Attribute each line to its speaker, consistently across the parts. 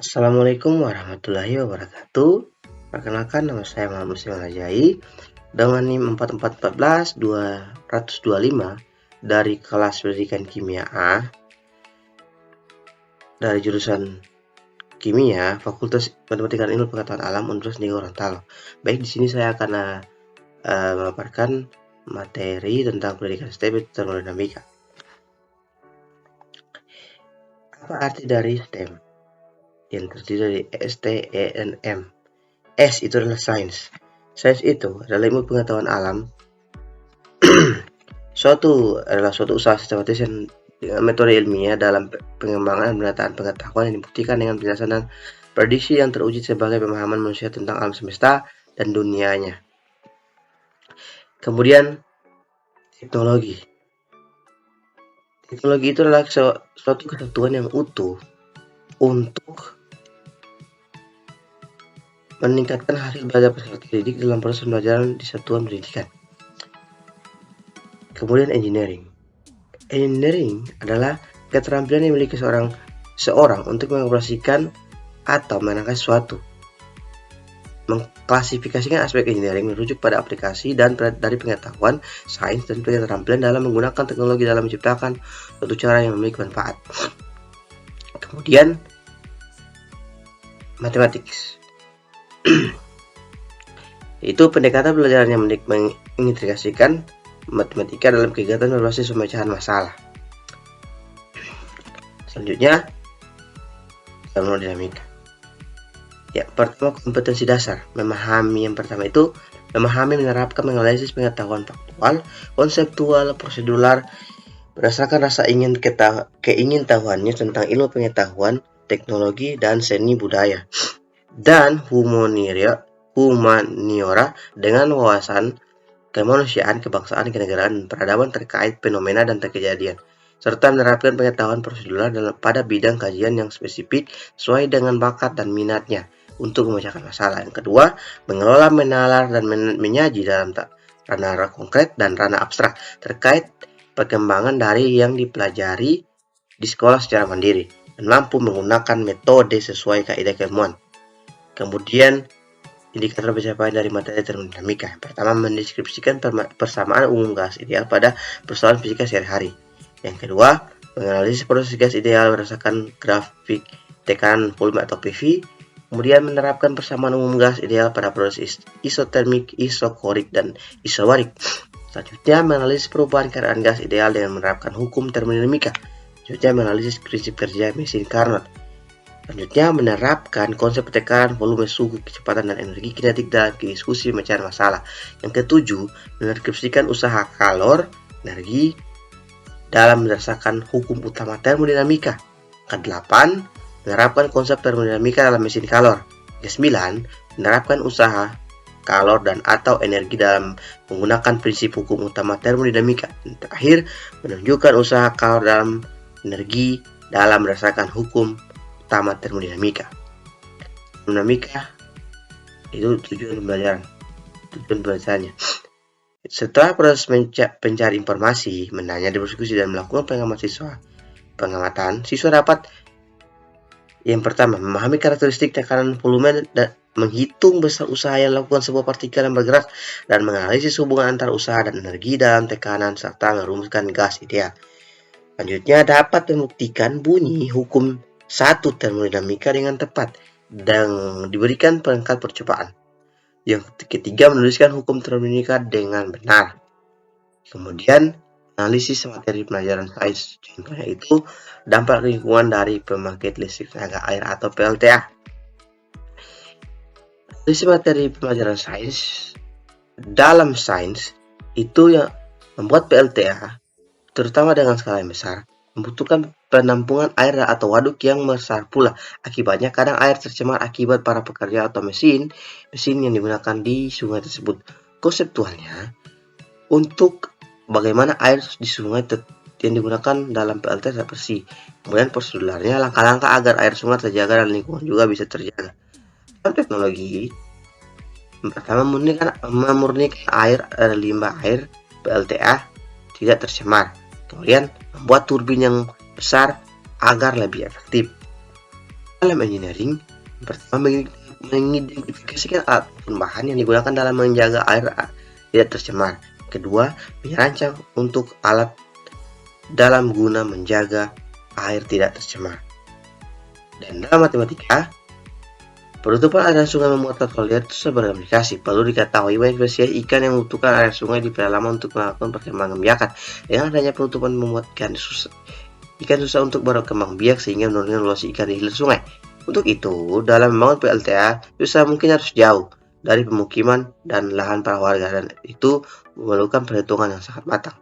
Speaker 1: Assalamualaikum warahmatullahi wabarakatuh. Perkenalkan, nama saya Muhammad Muslim Al-Ajai dengan NIM 4414225 dari kelas pendidikan kimia A dari jurusan Kimia, Fakultas Matematika dan Ilmu Pengetahuan Alam, Universitas Negeri Gorontalo. Baik, di sini saya akan memaparkan materi tentang pendidikan STEM termodinamika. Apa arti dari STEM? Yang terdiri dari STENM. S itu adalah sains. Sains itu adalah ilmu pengetahuan alam. Suatu usaha sistematis dengan metode ilmiah dalam pengembangan dan penataan pengetahuan yang dibuktikan dengan penjelasan dan prediksi yang teruji sebagai pemahaman manusia tentang alam semesta dan dunianya. Kemudian teknologi. Teknologi itu adalah suatu kesatuan yang utuh untuk meningkatkan hasil belajar peserta didik dalam proses pembelajaran di satuan pendidikan. Kemudian engineering. Engineering adalah keterampilan yang dimiliki seorang untuk mengoperasikan atau menangkap sesuatu. Mengklasifikasikan aspek engineering merujuk pada aplikasi dan dari pengetahuan, sains, dan keterampilan dalam menggunakan teknologi dalam menciptakan suatu cara yang memiliki manfaat. Kemudian mathematics. Itu pendekatan pelajaran yang mengintegrasikan matematika dalam kegiatan berbasis pemecahan masalah. Selanjutnya, termodinamika. Ya, pertama kompetensi dasar. Memahami, menerapkan, menganalisis pengetahuan faktual, konseptual, prosedural, berdasarkan rasa keingintahuannya tentang ilmu pengetahuan, teknologi, dan seni budaya. Dan humaniora dengan wawasan kemanusiaan, kebangsaan, kenegaraan, dan peradaban terkait fenomena dan kejadian, serta menerapkan pengetahuan prosedural pada bidang kajian yang spesifik sesuai dengan bakat dan minatnya untuk memecahkan masalah. Yang kedua, mengelola, menalar, dan menyaji dalam ranah konkret dan ranah abstrak terkait perkembangan dari yang dipelajari di sekolah secara mandiri dan mampu menggunakan metode sesuai kaidah keilmuan. Kemudian indikator pencapaian dari materi termodinamika. Pertama, mendeskripsikan persamaan umum gas ideal pada persoalan fisika sehari-hari. Yang kedua, menganalisis proses gas ideal berdasarkan grafik tekanan volume atau PV. Kemudian menerapkan persamaan umum gas ideal pada proses isotermik, isokorik, dan isobarik. Selanjutnya, menganalisis perubahan keadaan gas ideal dengan menerapkan hukum termodinamika. Selanjutnya, menganalisis prinsip kerja mesin Carnot. Selanjutnya, menerapkan konsep tekanan, volume, suhu, kecepatan, dan energi kinetik dalam diskusi pemecahan masalah. Yang ketujuh, mendeskripsikan usaha kalor, energi dalam berdasarkan hukum utama termodinamika. Kedelapan, menerapkan konsep termodinamika dalam mesin kalor. Kesembilan, menerapkan usaha kalor dan atau energi dalam menggunakan prinsip hukum utama termodinamika. Dan terakhir, menunjukkan usaha kalor dalam energi dalam berdasarkan hukum utama termodinamika. Termodinamika itu tujuan pembelajarannya. Setelah proses pencari informasi, menanya, berdiskusi, dan melakukan pengamatan, siswa dapat yang pertama, memahami karakteristik tekanan volume dan menghitung besar usaha yang dilakukan sebuah partikel yang bergerak dan menganalisis hubungan antara usaha dan energi dalam tekanan serta merumuskan gas ideal. Selanjutnya, dapat membuktikan bunyi hukum satu termodinamika dengan tepat dan diberikan perangkat percobaan. Yang ketiga, menuliskan hukum termodinamika dengan benar. Kemudian, analisis materi pelajaran sains, contohnya itu dampak lingkungan dari pembangkit listrik tenaga air atau PLTA. Analisis materi pelajaran sains dalam sains itu yang membuat PLTA, terutama dengan skala yang besar, membutuhkan penampungan air atau waduk yang besar pula. Akibatnya kadang air tercemar akibat para pekerja atau mesin yang digunakan di sungai tersebut. Konseptualnya, untuk bagaimana air di sungai yang digunakan dalam PLT tetap bersih. Kemudian prosedurnya, langkah-langkah agar air sungai terjaga dan lingkungan juga bisa terjaga. Dalam teknologi, pertama memurnikan air dari limbah air PLTA tidak tercemar. Kemudian membuat turbin yang besar agar lebih efektif. Dalam engineering, yang pertama mengidentifikasikan alat dan bahan yang digunakan dalam menjaga air tidak tercemar. Kedua, merancang untuk alat dalam guna menjaga air tidak tercemar. Dan dalam matematika, penutupan aliran sungai memuat kontrolier itu berimplikasi. Perlu diketahui banyak spesies ikan yang membutuhkan aliran sungai di pedalaman untuk melakukan perkembangan biakan. Dengan adanya penutupan membuat ikan susah untuk berkembang biak sehingga menurunkan populasi ikan di hilir sungai. Untuk itu, dalam membangun PLTA, susah mungkin harus jauh dari pemukiman dan lahan para warga, dan itu memerlukan perhitungan yang sangat matang.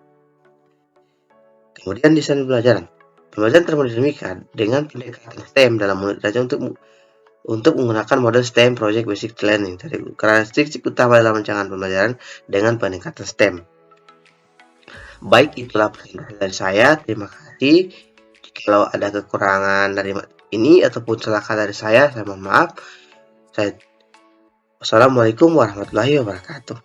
Speaker 1: Kemudian desain pembelajaran. Pembelajaran termodinamika dengan pendekatan STEM dalam unit belajar untuk menggunakan model STEM Project Basic Learning. Jadi karakteristik utama dalam rancangan pembelajaran dengan pendekatan STEM. Baik, itulah presentasi dari saya. Terima kasih. Kalau ada kekurangan dari ini ataupun salah dari saya mohon maaf. Wassalamualaikum warahmatullahi wabarakatuh.